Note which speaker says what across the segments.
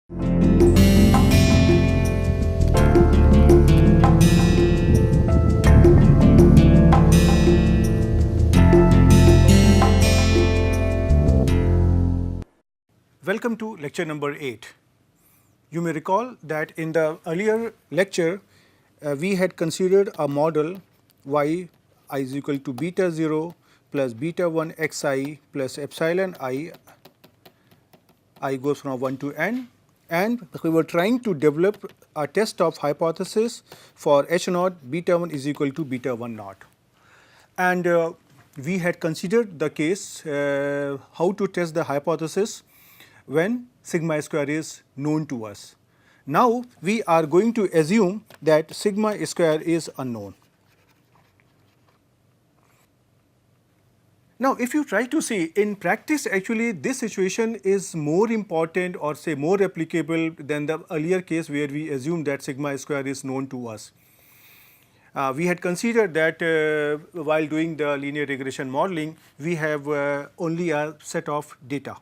Speaker 1: Welcome to lecture number 8. You may recall that in the earlier lecture we had considered a model y I is equal to beta 0 plus beta 1 xi plus epsilon I goes from 1 to n, and we were trying to develop a test of hypothesis for h naught beta 1 is equal to beta 1 naught. And we had considered the case how to test the hypothesis when sigma square is known to us. Now we are going to assume that sigma square is unknown. Now if you try to see in practice, actually this situation is more important or say more applicable than the earlier case where we assumed that sigma square is known to us. We had considered that while doing the linear regression modeling, we have only a set of data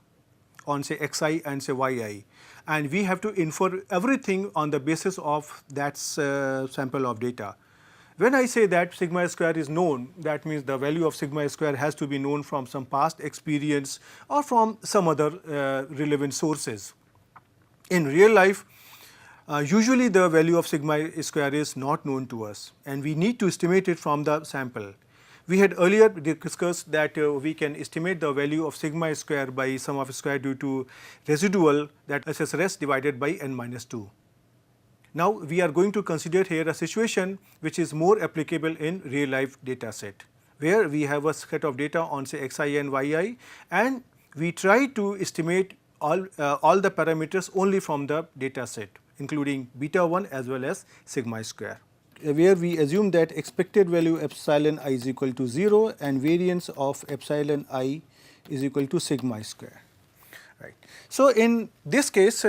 Speaker 1: on say xi and say yi, and we have to infer everything on the basis of that sample of data. When I say that sigma square is known, that means the value of sigma square has to be known from some past experience or from some other relevant sources. In real life, usually the value of sigma square is not known to us and we need to estimate it from the sample. We had earlier discussed that we can estimate the value of sigma square by sum of square due to residual, that SSRS divided by n minus 2. Now we are going to consider here a situation which is more applicable in real life data set, where we have a set of data on say xi and yi, and we try to estimate all the parameters only from the data set, including beta 1 as well as sigma square, where we assume that expected value epsilon I is equal to 0 and variance of epsilon I is equal to sigma square. Right. So in this case,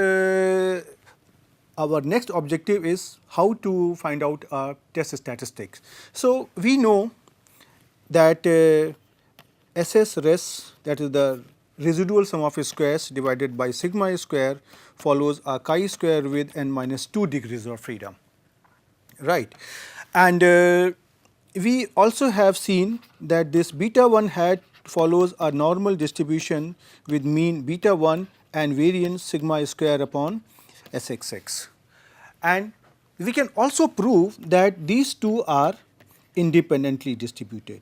Speaker 1: our next objective is how to find out test statistics. So we know that SSRS, that is the residual sum of squares divided by sigma square, follows a chi square with n minus 2 degrees of freedom. Right. And we also have seen that this beta 1 hat follows a normal distribution with mean beta 1 and variance sigma square upon Sxx. And we can also prove that these two are independently distributed.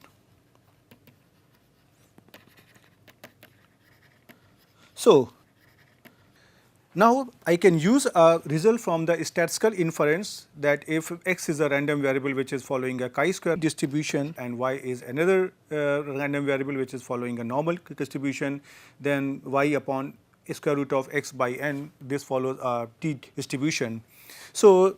Speaker 1: So now I can use a result from the statistical inference that if x is a random variable which is following a chi-square distribution and y is another random variable which is following a normal distribution, then y upon square root of x by n, this follows a t distribution. So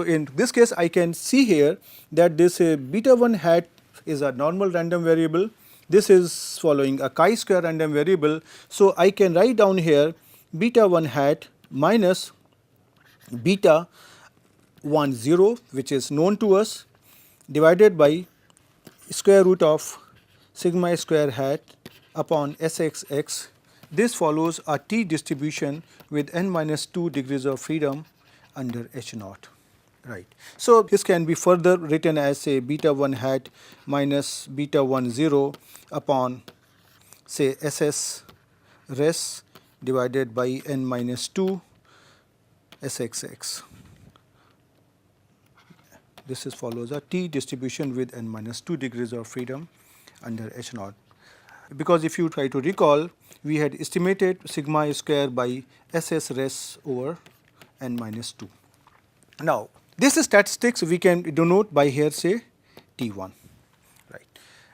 Speaker 1: in this case I can see here that this beta 1 hat is a normal random variable, this is following a chi-square random variable. So I can write down here beta 1 hat minus beta 1 0, which is known to us, divided by square root of sigma square hat upon Sxx. This follows a t distribution with n minus 2 degrees of freedom under h naught. Right. So this can be further written as say beta 1 hat minus beta 1 0 upon say SS res divided by n minus 2 Sxx. This is follows a t distribution with n minus 2 degrees of freedom under h naught. Because if you try to recall, we had estimated sigma square by SS res over n minus 2. Now this statistics we can denote by here say T1. Right.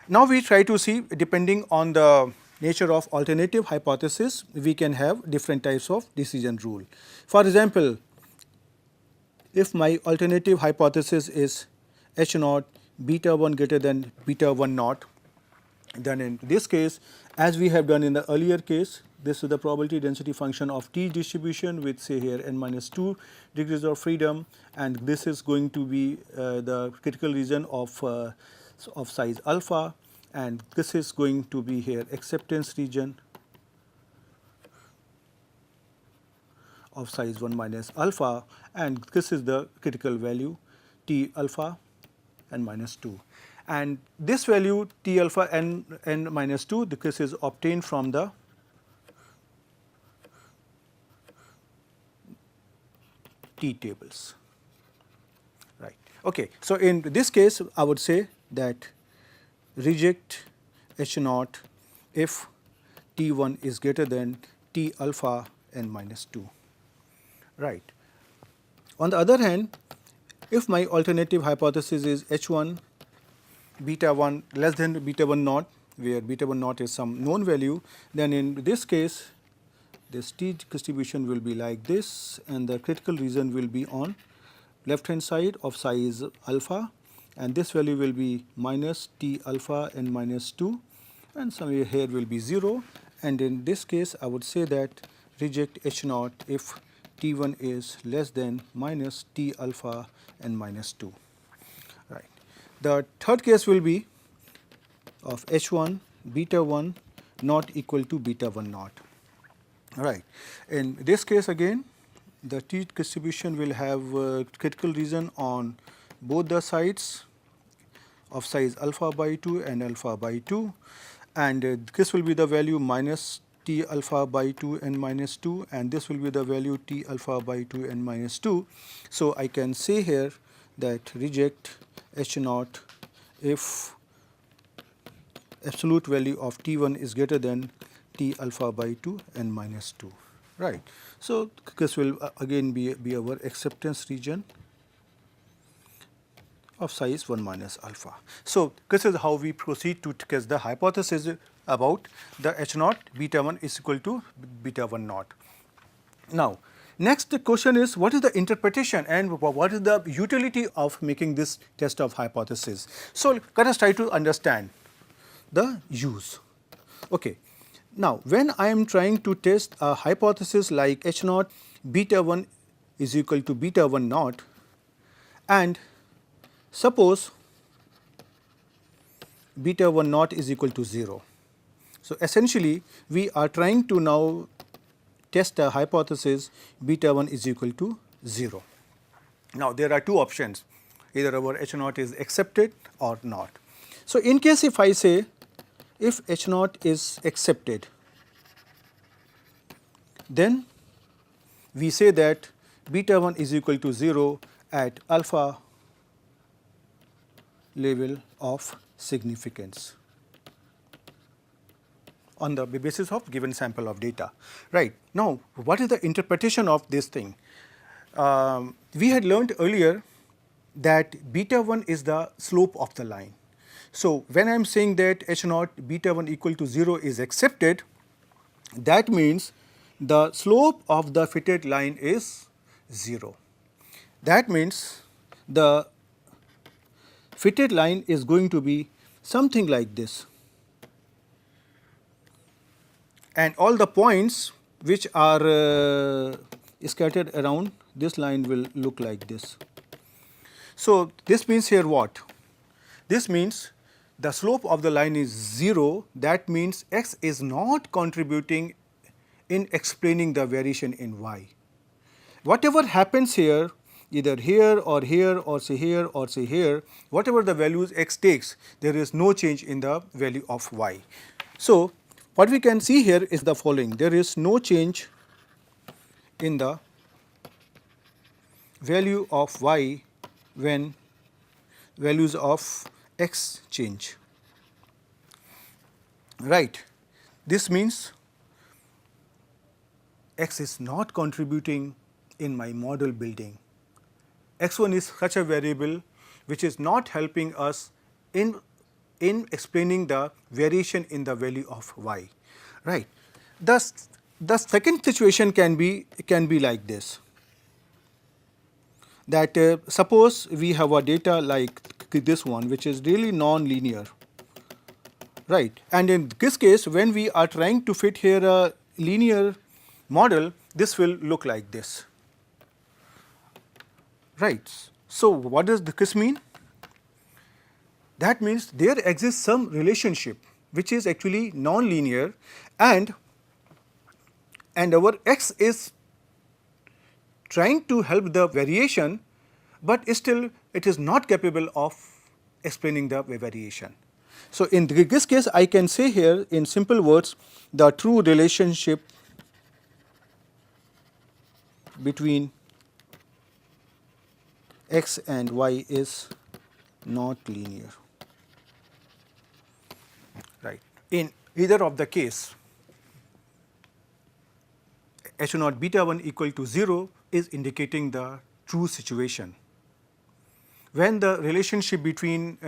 Speaker 1: Now we try to see, depending on the nature of alternative hypothesis, we can have different types of decision rule. For example, if my alternative hypothesis is h naught beta 1 greater than beta 1 naught, then in this case, as we have done in the earlier case, this is the probability density function of t distribution with say here n minus 2 degrees of freedom, and this is going to be the critical region of size alpha, and this is going to be here acceptance region of size 1 minus alpha, and this is the critical value T alpha n minus 2. And this value T alpha n minus 2, this is obtained from the T tables, right. Okay. So, in this case I would say that reject H naught if T1 is greater than T alpha n minus 2, right. On the other hand, if my alternative hypothesis is H1 beta 1 less than beta 1 naught, where beta 1 naught is some known value, then in this case this T distribution will be like this, and the critical region will be on left hand side of size alpha, and this value will be minus T alpha n minus 2, and somewhere here will be 0, and in this case I would say that reject H naught if T1 is less than minus T alpha n minus 2, right. The third case will be of H1 beta 1 not equal to beta 1 naught, right. In this case again the T distribution will have critical region on both the sides of size alpha by 2 and alpha by 2, and this will be the value minus T alpha by 2 n minus 2, and this will be the value T alpha by 2 n minus 2. So, I can say here that reject H naught if absolute value of T1 is greater than T alpha by 2 n minus 2, right. So, this will again be our acceptance region of size 1 minus alpha. So, this is how we proceed to test the hypothesis about the H naught beta 1 is equal to beta 1 naught. Now, next question is what is the interpretation and what is the utility of making this test of hypothesis. So, let us try to understand the use. Okay. Now, when I am trying to test a hypothesis like H naught beta 1 is equal to beta 1 naught, and suppose beta 1 naught is equal to 0. So, essentially we are trying to now test a hypothesis beta 1 is equal to 0. Now, there are two options, either our H naught is accepted or not. So, in case if I say if H naught is accepted, then we say that beta 1 is equal to 0 at alpha level of significance on the basis of given sample of data, right. Now, what is the interpretation of this thing? We had learned earlier that beta 1 is the slope of the line. So, when I am saying that H naught beta 1 equal to 0 is accepted, that means the slope of the fitted line is 0. That means the fitted line is going to be something like this, and all the points which are scattered around this line will look like this. So, this means here what? This means the slope of the line is 0, that means x is not contributing in explaining the variation in y. Whatever happens here, either here or here or say here or say here, whatever the values x takes, there is no change in the value of y. So, what we can see here is the following: there is no change in the value of y when values of x change, right. This means x is not contributing in my model building. X1 is such a variable which is not helping us in explaining the variation in the value of y, right. The second situation can be like this, that suppose we have a data like this one which is really non-linear, right, and in this case when we are trying to fit here a linear model, this will look like this, right. So, what does this mean? That means there exists some relationship which is actually non-linear, and our x is trying to help the variation, but still it is not capable of explaining the variation. So, in this case I can say here in simple words, the true relationship between x and y is not linear, right. In either of the case, h naught beta 1 equal to 0 is indicating the true situation. When the relationship between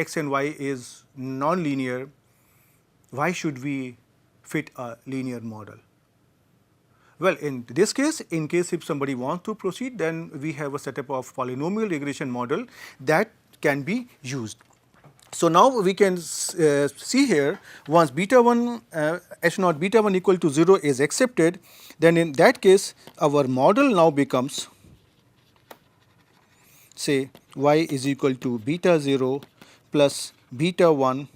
Speaker 1: x and y is non-linear, why should we fit a linear model? Well, in this case, in case if somebody wants to proceed, then we have a setup of polynomial regression model that can be used. So, now we can see here, once beta 1 h naught beta 1 equal to 0 is accepted, then in that case our model now becomes, say, y is equal to beta 0 plus beta 1,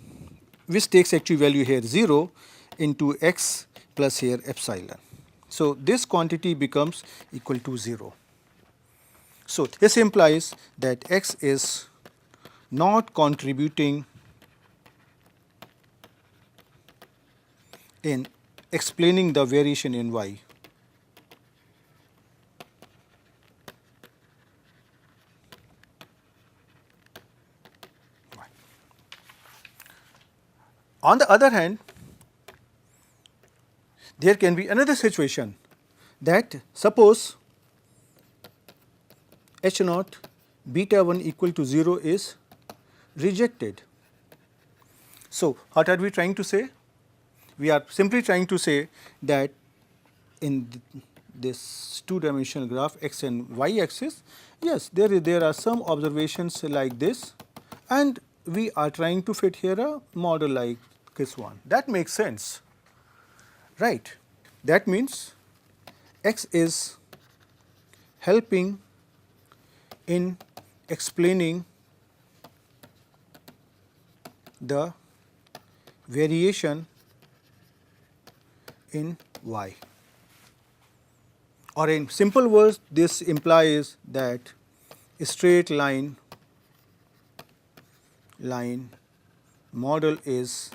Speaker 1: which takes actually value here 0 into x plus here epsilon. So, this quantity becomes equal to 0. So, this implies that x is not contributing in explaining the variation in y. On the other hand, there can be another situation that suppose h naught beta 1 equal to 0 is rejected. So, what are we trying to say? We are simply trying to say that in this two-dimensional graph x and y axis, yes, there are some observations like this, and we are trying to fit here a model like this one. That makes sense, right. That means x is helping in explaining the variation in y, or in simple words, this implies that a straight line model is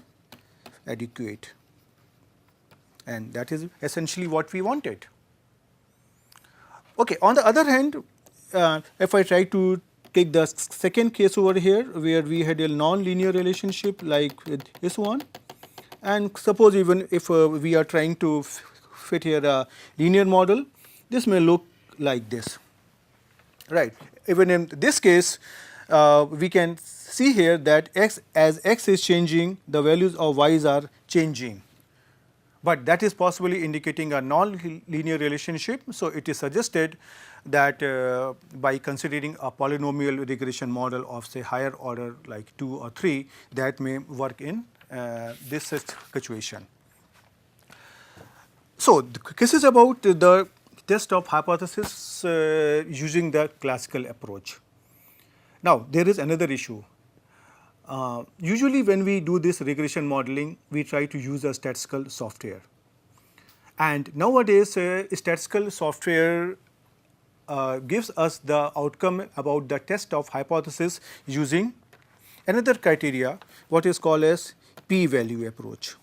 Speaker 1: adequate, and that is essentially what we wanted. Okay. On the other hand, if I try to take the second case over here, where we had a non-linear relationship like with this one, and suppose even if we are trying to fit here a linear model, this may look like this, right. Even in this case, we can see here that as x is changing, the values of y's are changing, but that is possibly indicating a non-linear relationship. So, it is suggested that by considering a polynomial regression model of say higher order like 2 or 3, that may work in this situation. So, this is about the test of hypothesis using the classical approach. Now, there is another issue. Usually when we do this regression modeling, we try to use a statistical software, and nowadays statistical software gives us the outcome about the test of hypothesis using another criteria, what is called as Pvalue approach.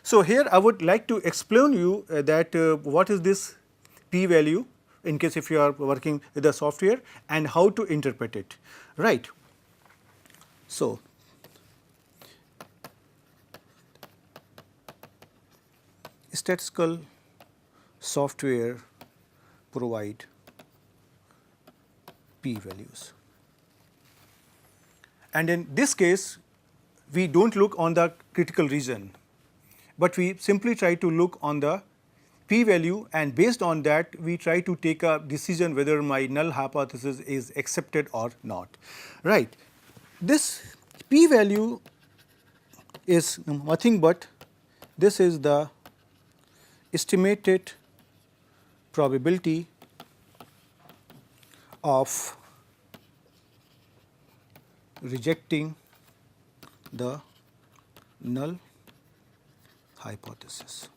Speaker 1: So, here I would like to explain you that what is this p-value in case if you are working with the software, and how to interpret it, right. So, statistical software provide p-values, and in this case we do not look on the critical region, but we simply try to look on the p-value, and based on that we try to take a decision whether my null hypothesis is accepted or not, right. This p-value is nothing but this is the estimated probability of rejecting the null hypothesis.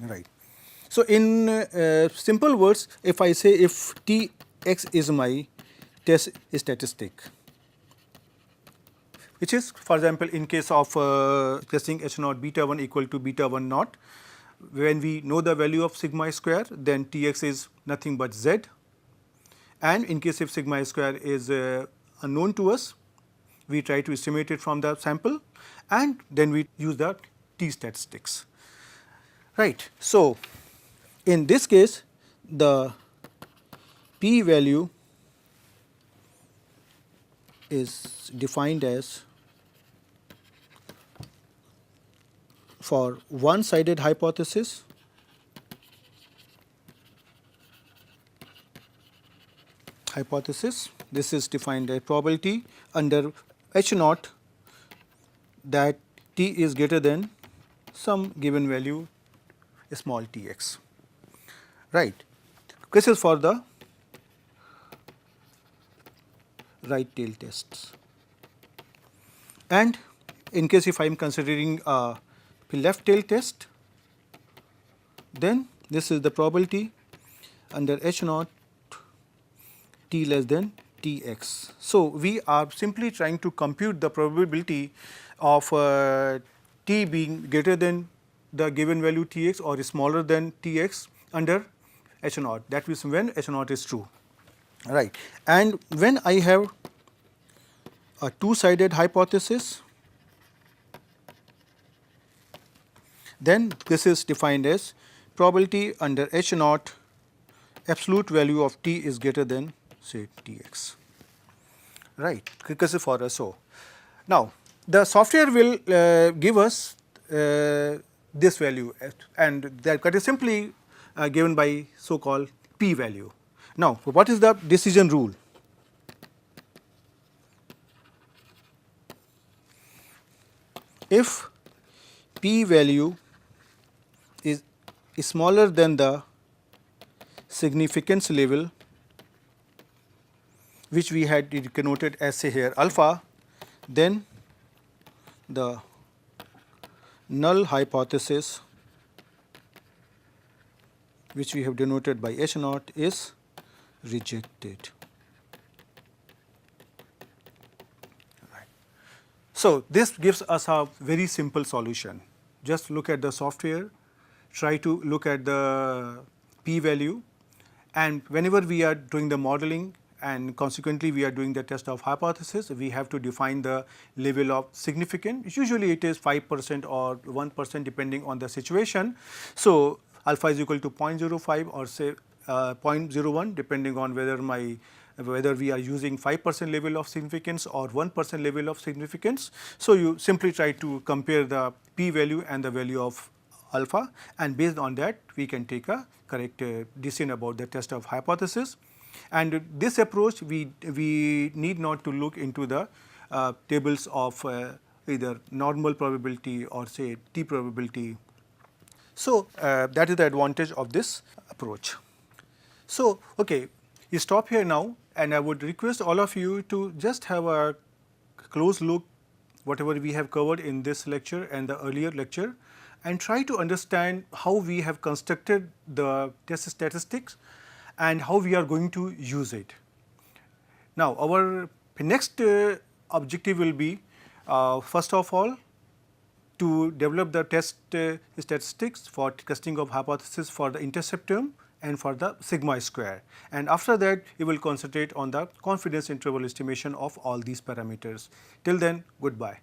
Speaker 1: Right. So, in simple words, if I say if Tx is my test statistic, which is, for example, in case of testing H naught beta 1 equal to beta 1 naught, when we know the value of sigma square, then Tx is nothing but z, and in case if sigma square is unknown to us, we try to estimate it from the sample, and then we use the T statistics. Right. So, in this case, the p value is defined as for one-sided hypothesis this is defined as probability under H naught that T is greater than some given value small tx. Right. This is for the right tail tests. And in case if I am considering a left tail test, then this is the probability under H naught T less than Tx. So, we are simply trying to compute the probability of T being greater than the given value Tx or smaller than Tx under H naught, that means when H naught is true. Right. And when I have a two-sided hypothesis, then this is defined as probability under H naught absolute value of T is greater than say Tx. Right, because for us so. Now, the software will give us this value, and that is simply given by so called p value. Now, what is the decision rule? If p value is smaller than the significance level, which we had denoted as say here alpha, then the null hypothesis, which we have denoted by H naught, is rejected. Right. So, this gives us a very simple solution. Just look at the software, try to look at the p value, and whenever we are doing the modeling and consequently we are doing the test of hypothesis, we have to define the level of significance. Usually it is 5% or 1% depending on the situation. So, alpha is equal to 0.05 or say 0.01 depending on whether we are using 5% level of significance or 1% level of significance. So, you simply try to compare the p value and the value of alpha, and based on that we can take a correct decision about the test of hypothesis. And this approach we need not to look into the tables of either normal probability or say t probability. So, that is the advantage of this approach. So, okay, you stop here now, and I would request all of you to just have a close look whatever we have covered in this lecture and the earlier lecture, and try to understand how we have constructed the test statistics and how we are going to use it. Now, our next objective will be first of all to develop the test statistics for testing of hypothesis for the intercept term and for the sigma square, and after that we will concentrate on the confidence interval estimation of all these parameters. Till then, goodbye.